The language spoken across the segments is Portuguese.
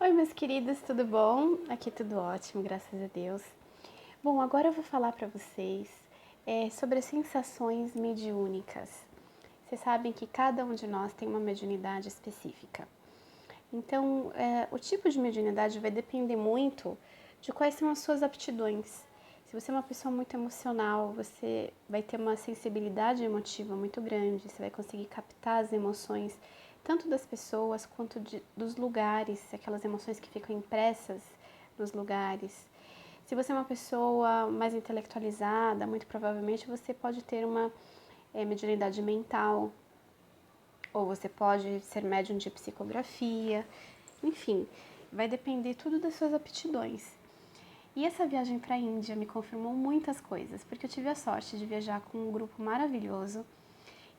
Oi, meus queridos, tudo bom? Aqui tudo ótimo, graças a Deus. Bom, agora eu vou falar para vocês sobre as sensações mediúnicas. Vocês sabem que cada um de nós tem uma mediunidade específica. Então, o tipo de mediunidade vai depender muito de quais são as suas aptidões. Se você é uma pessoa muito emocional, você vai ter uma sensibilidade emotiva muito grande, você vai conseguir captar as emoções tanto das pessoas quanto dos lugares, aquelas emoções que ficam impressas nos lugares. Se você é uma pessoa mais intelectualizada, muito provavelmente você pode ter uma mediunidade mental, ou você pode ser médium de psicografia, enfim, vai depender tudo das suas aptidões. E essa viagem para a Índia me confirmou muitas coisas, porque eu tive a sorte de viajar com um grupo maravilhoso.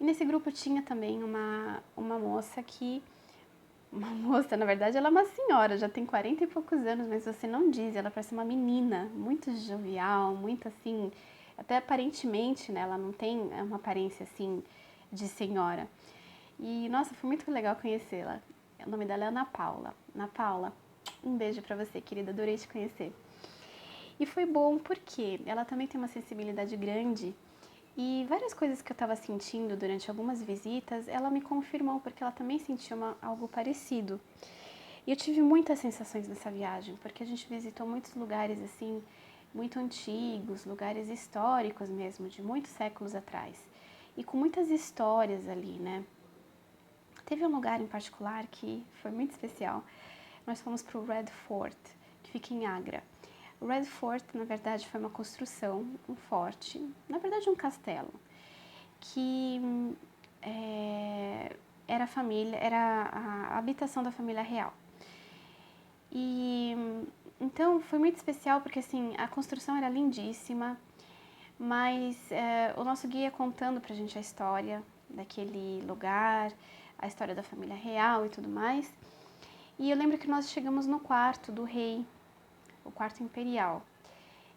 E nesse grupo tinha também uma moça que... Uma moça, na verdade, ela é uma senhora, já tem 40 e poucos anos, mas você não diz, ela parece uma menina, muito jovial, muito assim... Até aparentemente, né, ela não tem uma aparência assim de senhora. E, nossa, foi muito legal conhecê-la. O nome dela é Ana Paula. Ana Paula, um beijo pra você, querida, adorei te conhecer. E foi bom porque ela também tem uma sensibilidade grande e várias coisas que eu estava sentindo durante algumas visitas, ela me confirmou porque ela também sentiu algo parecido. E eu tive muitas sensações nessa viagem, porque a gente visitou muitos lugares assim, muito antigos, lugares históricos mesmo, de muitos séculos atrás. E com muitas histórias ali, né? Teve um lugar em particular que foi muito especial. Nós fomos para o Red Fort, que fica em Agra. O Red Fort, na verdade, foi uma construção, um forte, na verdade um castelo, que era a habitação da família real. E então foi muito especial porque assim a construção era lindíssima, mas o nosso guia contando pra gente a história daquele lugar, a história da família real e tudo mais. E eu lembro que nós chegamos no quarto do rei, o quarto imperial.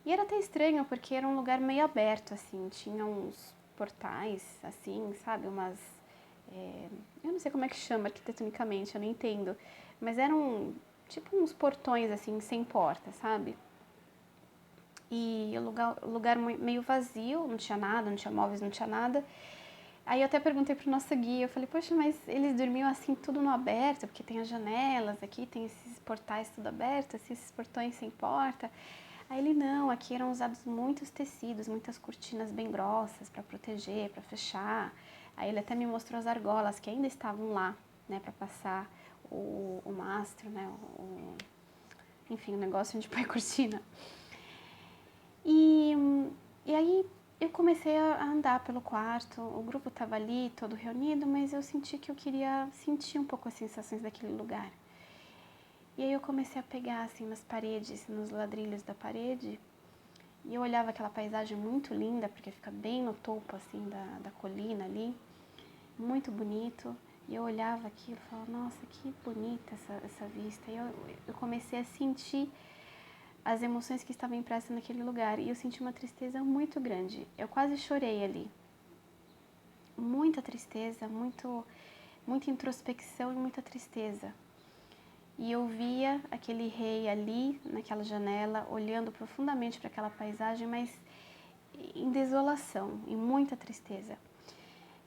E era até estranho porque era um lugar meio aberto, assim, tinha uns portais, assim, sabe, eu não sei como é que chama arquitetonicamente, eu não entendo, mas eram tipo uns portões, assim, sem porta, sabe? E o lugar meio vazio, não tinha nada, não tinha móveis, não tinha nada. Aí eu até perguntei pro nosso guia, eu falei, poxa, mas eles dormiam assim tudo no aberto, porque tem as janelas aqui, tem esses portais tudo aberto, assim, esses portões sem porta. Aí ele, não, aqui eram usados muitos tecidos, muitas cortinas bem grossas para proteger, para fechar. Aí ele até me mostrou as argolas que ainda estavam lá, né, para passar o mastro, né, enfim, o negócio onde põe a cortina. E, e aí eu comecei a andar pelo quarto, o grupo estava ali, todo reunido, mas eu senti que eu queria sentir um pouco as sensações daquele lugar. E aí eu comecei a pegar assim nas paredes, nos ladrilhos da parede, e eu olhava aquela paisagem muito linda, porque fica bem no topo assim da colina ali, muito bonito. E eu olhava aquilo e falava, nossa, que bonita essa vista. E eu comecei a sentir as emoções que estavam impressas naquele lugar. E eu senti uma tristeza muito grande. Eu quase chorei ali. Muita tristeza, muita introspecção e muita tristeza. E eu via aquele rei ali, naquela janela, olhando profundamente para aquela paisagem, mas em desolação, em muita tristeza.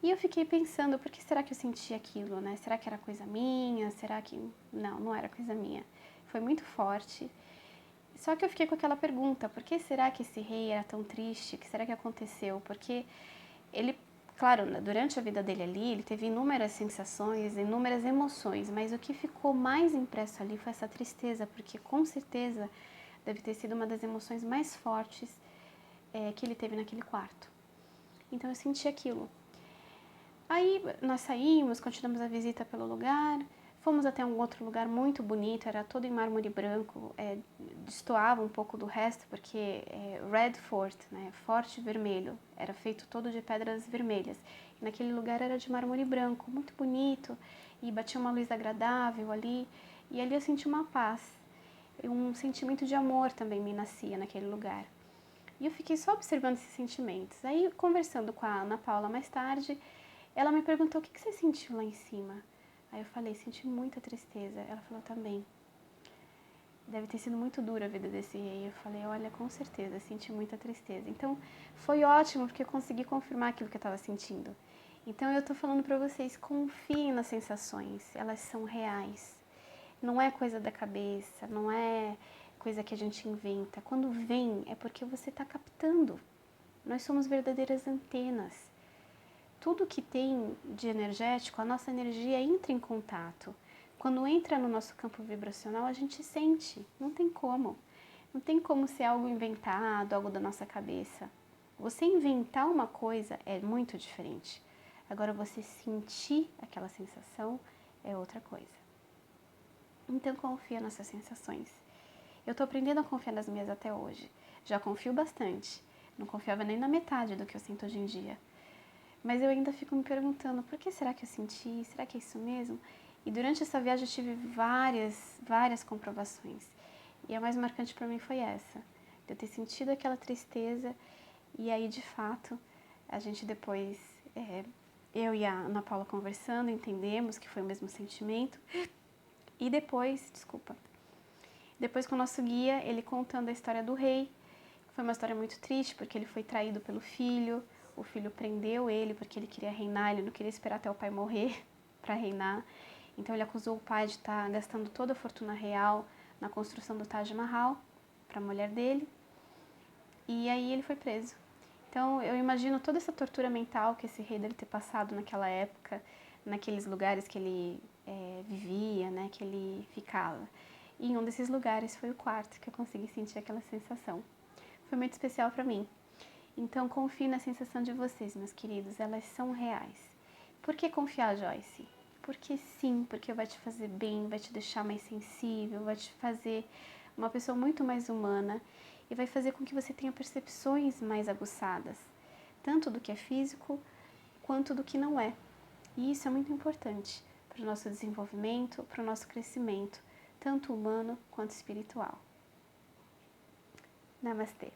E eu fiquei pensando, por que será que eu senti aquilo, né? Será que era coisa minha? Será que... Não, não era coisa minha. Foi muito forte. Só que eu fiquei com aquela pergunta, por que será que esse rei era tão triste? O que será que aconteceu? Porque ele, claro, durante a vida dele ali, ele teve inúmeras sensações, inúmeras emoções, mas o que ficou mais impresso ali foi essa tristeza, porque com certeza deve ter sido uma das emoções mais fortes que ele teve naquele quarto. Então eu senti aquilo. Aí nós saímos, continuamos a visita pelo lugar, fomos até um outro lugar muito bonito, era todo em mármore branco, destoava um pouco do resto, porque Red Fort, né, Forte Vermelho, era feito todo de pedras vermelhas. E naquele lugar era de mármore branco, muito bonito, e batia uma luz agradável ali, e ali eu senti uma paz. E um sentimento de amor também me nascia naquele lugar. E eu fiquei só observando esses sentimentos. Aí, conversando com a Ana Paula mais tarde, ela me perguntou, o que você sentiu lá em cima? Aí eu falei, senti muita tristeza. Ela falou, também. deve ter sido muito dura a vida desse rei. Eu falei, olha, com certeza, senti muita tristeza. Então, foi ótimo, porque eu consegui confirmar aquilo que eu estava sentindo. Então, eu tô falando para vocês, confiem nas sensações, elas são reais. Não é coisa da cabeça, não é coisa que a gente inventa. Quando vem, é porque você está captando. Nós somos verdadeiras antenas. Tudo que tem de energético, a nossa energia entra em contato. Quando entra no nosso campo vibracional, a gente sente. Não tem como. Não tem como ser algo inventado, algo da nossa cabeça. Você inventar uma coisa é muito diferente. Agora, você sentir aquela sensação é outra coisa. Então, confia nessas sensações. Eu tô aprendendo a confiar nas minhas até hoje. Já confio bastante. Não confiava nem na metade do que eu sinto hoje em dia. Mas eu ainda fico me perguntando, por que será que eu senti? Será que é isso mesmo? E durante essa viagem eu tive várias comprovações. E a mais marcante para mim foi essa. De eu ter sentido aquela tristeza e aí, de fato, a gente depois, eu e a Ana Paula conversando, entendemos que foi o mesmo sentimento. E depois com o nosso guia, ele contando a história do rei. Foi uma história muito triste, porque ele foi traído pelo filho. O filho prendeu ele porque ele queria reinar, ele não queria esperar até o pai morrer para reinar. Então ele acusou o pai de estar gastando toda a fortuna real na construção do Taj Mahal para a mulher dele. E aí ele foi preso. Então eu imagino toda essa tortura mental que esse rei deve ter passado naquela época, naqueles lugares que ele vivia, né, que ele ficava. E em um desses lugares foi o quarto que eu consegui sentir aquela sensação. Foi muito especial para mim. Então confie na sensação de vocês, meus queridos, elas são reais. Por que confiar, Joyce? Porque sim, porque vai te fazer bem, vai te deixar mais sensível, vai te fazer uma pessoa muito mais humana e vai fazer com que você tenha percepções mais aguçadas, tanto do que é físico quanto do que não é. E isso é muito importante para o nosso desenvolvimento, para o nosso crescimento, tanto humano quanto espiritual. Namastê.